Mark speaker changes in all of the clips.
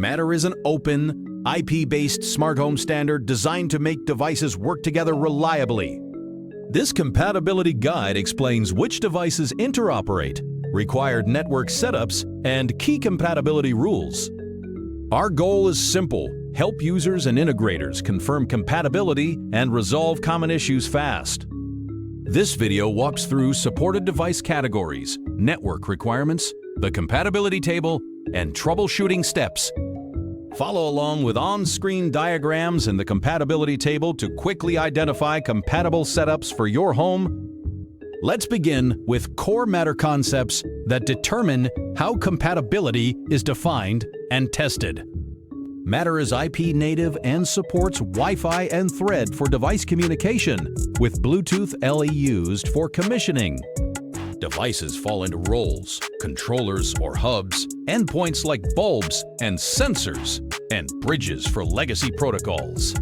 Speaker 1: Matter is an open, IP-based smart home standard designed to make devices work together reliably. This compatibility guide explains which devices interoperate, required network setups, and key compatibility rules. Our goal is simple: help users and integrators confirm compatibility and resolve common issues fast. This video walks through supported device categories, network requirements, the compatibility table, and troubleshooting steps. Follow along with on-screen diagrams and the compatibility table to quickly identify compatible setups for your home. Let's begin with core Matter concepts that determine how compatibility is defined and tested. Matter is IP native and supports Wi-Fi and Thread for device communication, with Bluetooth LE used for commissioning. Devices fall into roles, controllers or hubs, endpoints like bulbs and sensors, and bridges for legacy protocols.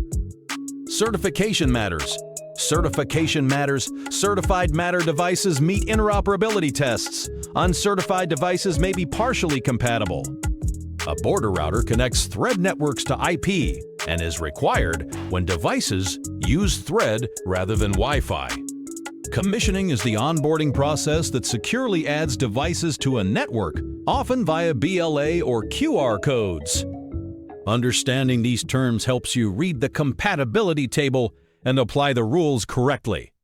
Speaker 1: Certification matters. Certification matters. Certified Matter devices meet interoperability tests. Uncertified devices may be partially compatible. A border router connects Thread networks to IP and is required when devices use Thread rather than Wi-Fi. Commissioning is the onboarding process that securely adds devices to a network, often via BLA or QR codes. Understanding these terms helps you read the compatibility table and apply the rules correctly.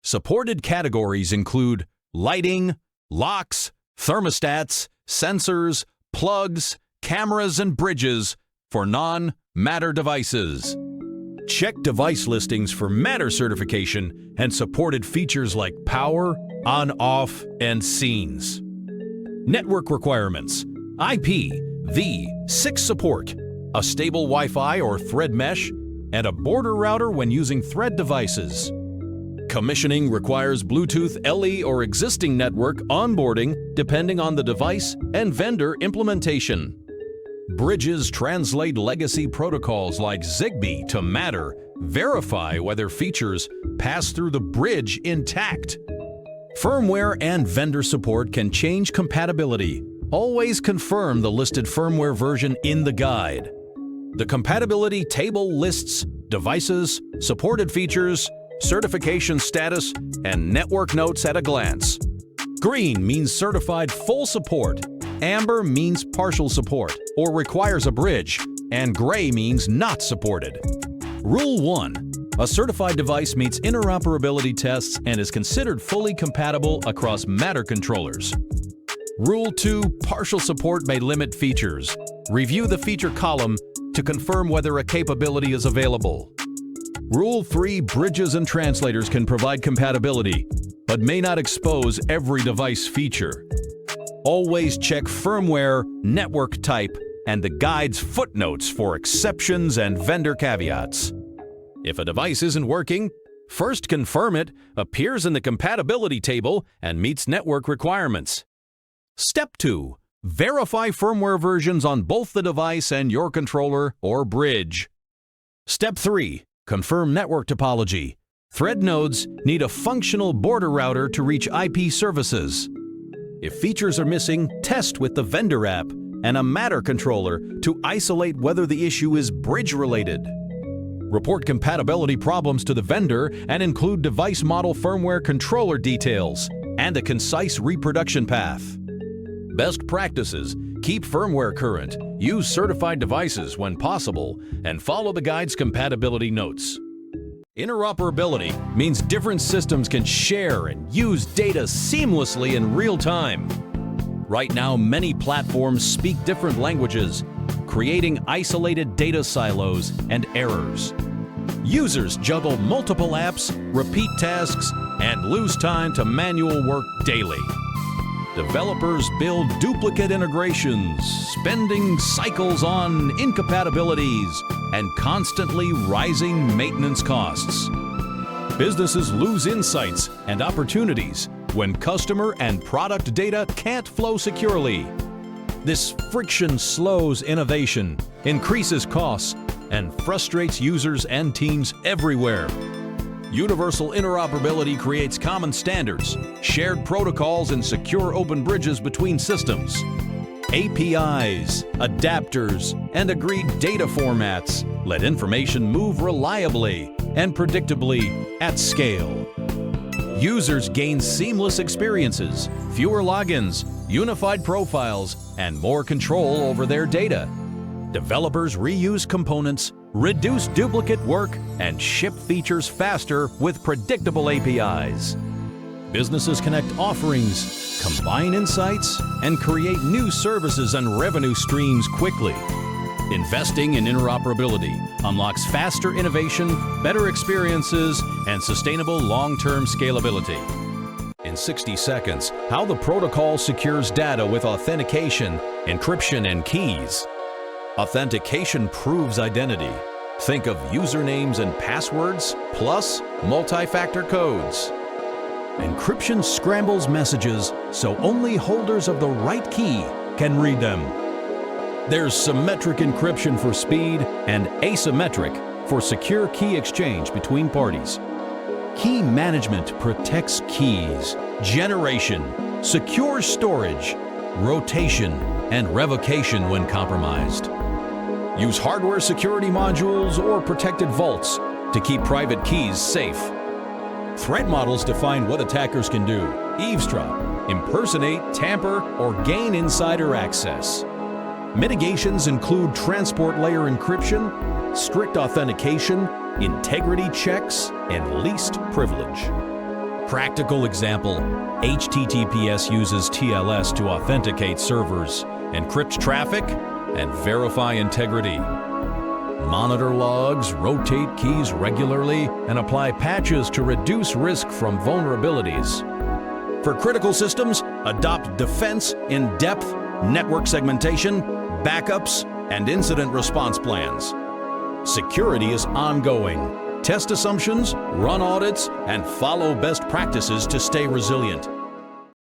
Speaker 1: Supported categories include lighting, locks, thermostats, sensors, plugs, cameras, and bridges for non-Matter devices. Check device listings for Matter certification and supported features like power, on-off, and scenes. Network requirements: IP, V6 support, a stable Wi-Fi or Thread mesh, and a border router when using Thread devices. Commissioning requires Bluetooth LE or existing network onboarding depending on the device and vendor implementation. Bridges translate legacy protocols like Zigbee to Matter, verify whether features pass through the bridge intact. Firmware and vendor support can change compatibility. Always confirm the listed firmware version in the guide. The compatibility table lists devices, supported features, certification status, and network notes at a glance. Green means certified full support. Amber means partial support or requires a bridge, and gray means not supported. Rule 1. A certified device meets interoperability tests and is considered fully compatible across Matter controllers. Rule 2. Partial support may limit features. Review the feature column to confirm whether a capability is available. Rule 3. Bridges and translators can provide compatibility, but may not expose every device feature. Always check firmware, network type, and the guide's footnotes for exceptions and vendor caveats. If a device isn't working, first confirm it appears in the compatibility table and meets network requirements. Step 2. Verify firmware versions on both the device and your controller or bridge. Step 3. Confirm network topology. Thread nodes need a functional border router to reach IP services. If features are missing, test with the vendor app and a Matter controller to isolate whether the issue is bridge-related. Report compatibility problems to the vendor and include device model firmware controller details and a concise reproduction path. Best practices: keep firmware current, use certified devices when possible, and follow the guide's compatibility notes. Interoperability means different systems can share and use data seamlessly in real time. Right now, many platforms speak different languages, creating isolated data silos and errors. Users juggle multiple apps, repeat tasks, and lose time to manual work daily. Developers build duplicate integrations, spending cycles on incompatibilities, and constantly rising maintenance costs. Businesses lose insights and opportunities when customer and product data can't flow securely. This friction slows innovation, increases costs, and frustrates users and teams everywhere. Universal interoperability creates common standards, shared protocols, and secure open bridges between systems. APIs, adapters, and agreed data formats let information move reliably and predictably at scale. Users gain seamless experiences, fewer logins, unified profiles, and more control over their data. Developers reuse components, reduce duplicate work, and ship features faster with predictable APIs. Businesses connect offerings, combine insights, and create new services and revenue streams quickly. Investing in interoperability unlocks faster innovation, better experiences, and sustainable long-term scalability. In 60 seconds, how the protocol secures data with authentication, encryption, and keys. Authentication proves identity. Think of usernames and passwords, plus multi-factor codes. Encryption scrambles messages so only holders of the right key can read them. There's symmetric encryption for speed and asymmetric for secure key exchange between parties. Key management protects keys, generation, secure storage, rotation, and revocation when compromised. Use hardware security modules or protected vaults to keep private keys safe. Threat models define what attackers can do: eavesdrop, impersonate, tamper, or gain insider access. Mitigations include transport layer encryption, strict authentication, integrity checks, and least privilege. Practical example: HTTPS uses TLS to authenticate servers, encrypt traffic, and verify integrity. Monitor logs, rotate keys regularly, and apply patches to reduce risk from vulnerabilities. For critical systems, adopt defense, in-depth, network segmentation, backups, and incident response plans. Security is ongoing. Test assumptions, run audits, and follow best practices to stay resilient.